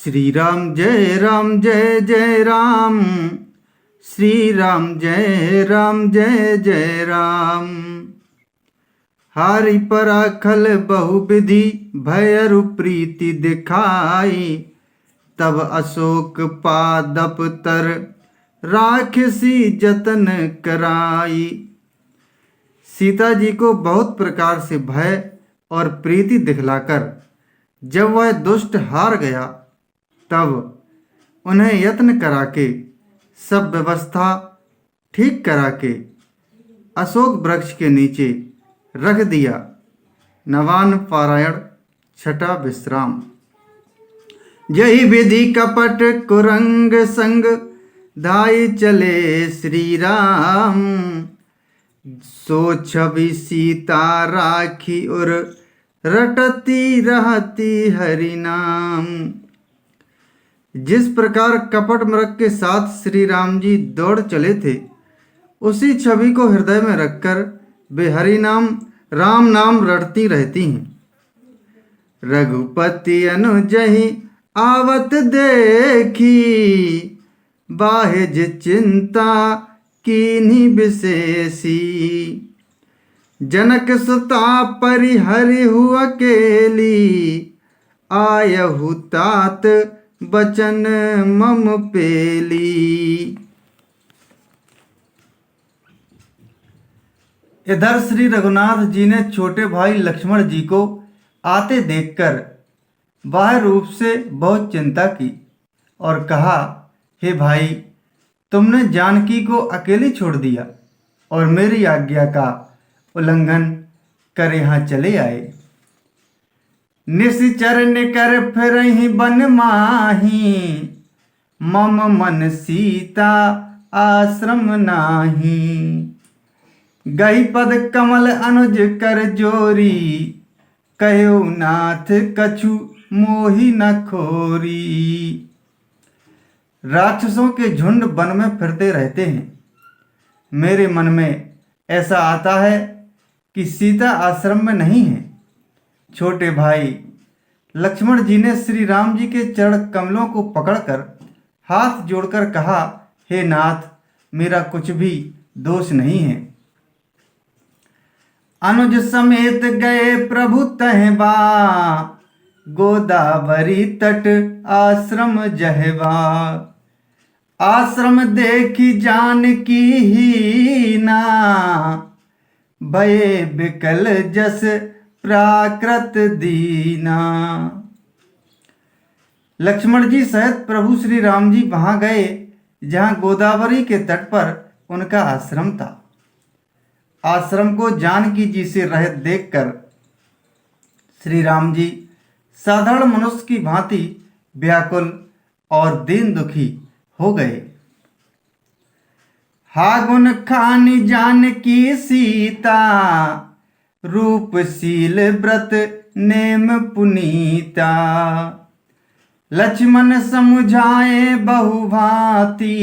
राम जय जय राम। श्री राम जय जय राम। हारि पराखल बहुविधि भयरु प्रीति दिखाई। तब अशोक पादप तर राखसी जतन कराई। सीता जी को बहुत प्रकार से भय और प्रीति दिखलाकर जब वह दुष्ट हार गया तब उन्हें यत्न करा के सब व्यवस्था ठीक करा के अशोक वृक्ष के नीचे रख दिया। नवान पारायण छठा विश्राम। यही विधि कपट कुरंग संग धाई चले श्री राम। सो छवि सीता राखी और रटती रहती हरि नाम। जिस प्रकार कपट मृग के साथ श्री राम जी दौड़ चले थे उसी छवि को हृदय में रखकर वे हरि नाम राम नाम रटती रहती हैं। रघुपति अनुजहि आवत देखी बाहिज चिंता कीन्ही विशेषी। जनक सुता परिहरि हु अकेली आयहु तात बचन मम पेली। इधर श्री रघुनाथ जी ने छोटे भाई लक्ष्मण जी को आते देखकर बाह्य रूप से बहुत चिंता की और कहा, हे भाई, तुमने जानकी को अकेली छोड़ दिया और मेरी आज्ञा का उल्लंघन कर यहाँ चले आए। निश्चर निकर फिरहि बन माही मम मन सीता आश्रम नाही। गई पद कमल अनुज कर जोरी कहो नाथ कछु मोहि न खोरी। राक्षसों के झुंड वन में फिरते रहते हैं। मेरे मन में ऐसा आता है कि सीता आश्रम में नहीं है। छोटे भाई लक्ष्मण जी ने श्री राम जी के चरण कमलों को पकड़कर हाथ जोड़कर कहा, हे नाथ, मेरा कुछ भी दोष नहीं है। अनुज समेत गए प्रभु तहबा गोदावरी तट आश्रम जहवा। आश्रम देखी जानकी ही ना भये बिकल जस प्राकृत दीना। लक्ष्मण जी सहित प्रभु श्री राम जी वहां गए जहां गोदावरी के तट पर उनका आश्रम था। आश्रम को जानकी जी से रहित देखकर श्री राम जी साधारण मनुष्य की भांति व्याकुल और दीन दुखी हो गए। हागुन खानी जानकी सीता रूपशील व्रत नेम पुनीता। लक्ष्मण समुझाए बहुभांति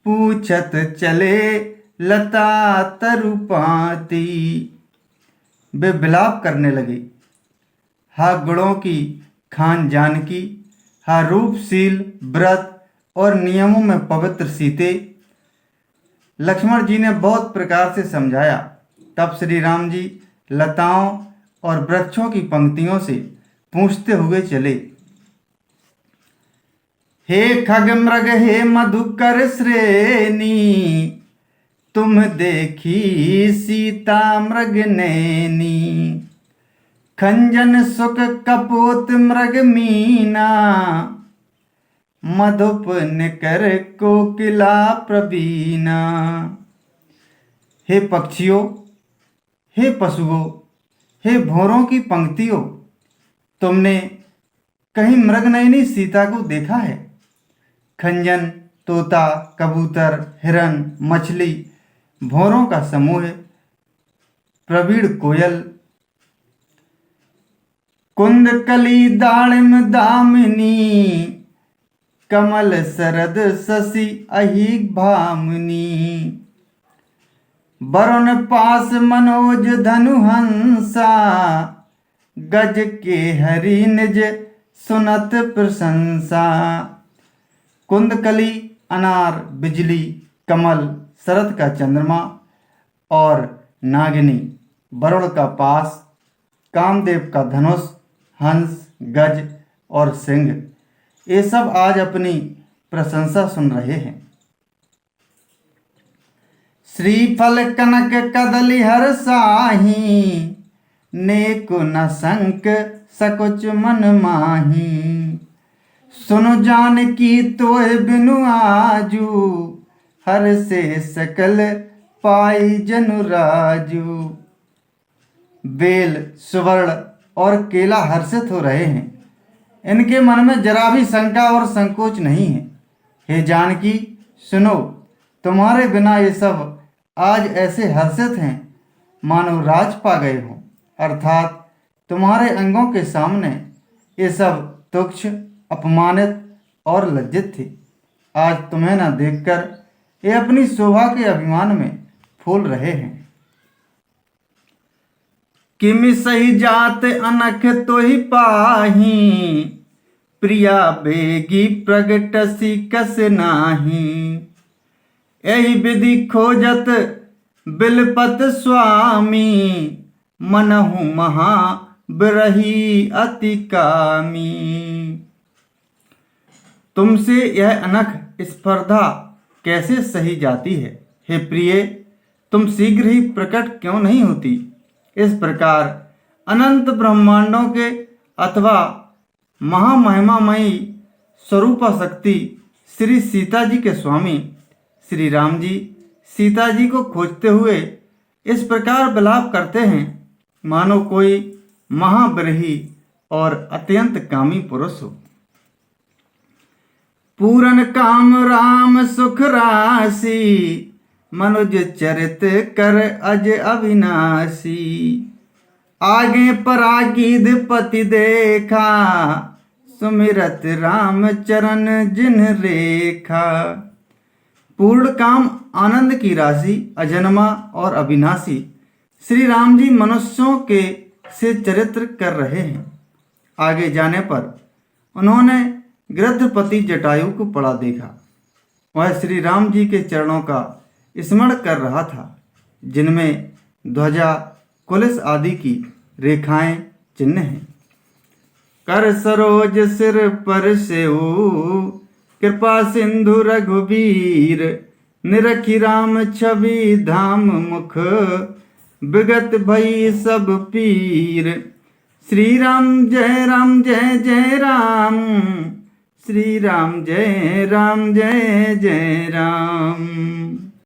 पूछत चले लता तरुपाती। वे विलाप करने लगे, हा गुणों की खान जानकी, हा रूपशील व्रत और नियमों में पवित्र सीते। लक्ष्मण जी ने बहुत प्रकार से समझाया। तब श्री राम जी लताओं और वृक्षों की पंक्तियों से पूछते हुए चले, हे खग मृग हे मधुकर श्रेणी तुम देखी सीता मृग नैनी। खंजन सुख कपोत मृग मीना मधुप निकर कोकिला प्रवीणा। हे पक्षियों, हे पशुओं, हे भौरों की पंक्तियों, तुमने कहीं मृगनयनी सीता को देखा है? खंजन, तोता, कबूतर, हिरन, मछली, भौरों का समूह, प्रवीण कोयल, कुंद कली दाड़िम दामिनी कमल शरद शशि अहि भामिनी। वरुण पास मनोज धनुहंसा गज के हरि निज सुनत प्रशंसा। कुंदकली अनार बिजली कमल शरद का चंद्रमा और नागिनी वरुण का पास कामदेव का धनुष हंस गज और सिंह ये सब आज अपनी प्रशंसा सुन रहे हैं। श्रीफल कनक कदली हर साही नेको न संक सकुच मन माही। सुनो जान की तोह बिनु आजू हर से सकल पाई जनु राजू। बेल सुवर्ण और केला हर्षित हो रहे हैं, इनके मन में जरा भी शंका और संकोच नहीं है। हे जानकी सुनो, तुम्हारे बिना ये सब आज ऐसे हर्षित हैं मानो राज पा गए हो, अर्थात तुम्हारे अंगों के सामने ये सब तुच्छ अपमानित और लज्जित थे। आज तुम्हें न देखकर ये अपनी शोभा के अभिमान में फूल रहे हैं। किमि सही जात अनख तो ही पाही प्रिया बेगी प्रगटसी कस नाही। यही विधि खोजत बिलपत स्वामी मनहु महा बिरही अति कामी। तुमसे यह अनख स्पर्धा कैसे सही जाती है? हे प्रिय, तुम शीघ्र ही प्रकट क्यों नहीं होती? इस प्रकार अनंत ब्रह्मांडों के अथवा महामहिमामयी स्वरूपा शक्ति श्री सीता जी के स्वामी श्री राम जी सीता जी को खोजते हुए इस प्रकार विलाप करते हैं मानो कोई महाविरही और अत्यंत कामी पुरुष हो। पूरन काम राम सुख राशि मनुज चरित कर अज अविनाशी। आगे परागीध पति देखा सुमिरत राम चरण जिन रेखा। पूर्ण काम आनंद की राशि अजन्मा और अविनाशी श्री राम जी मनुष्यों के से चरित्र कर रहे हैं। आगे जाने पर उन्होंने गृद्धपति जटायु को पड़ा देखा। वह श्री राम जी के चरणों का स्मरण कर रहा था, जिनमें ध्वजा कुलिस आदि की रेखाएं चिन्ह हैं। कर सरोज सिर पर सेऊ कृपा सिंधु रघुबीर। निरखी राम छवि धाम मुख विगत भई सब पीर। श्री राम जय जय राम। श्री राम जय जय राम।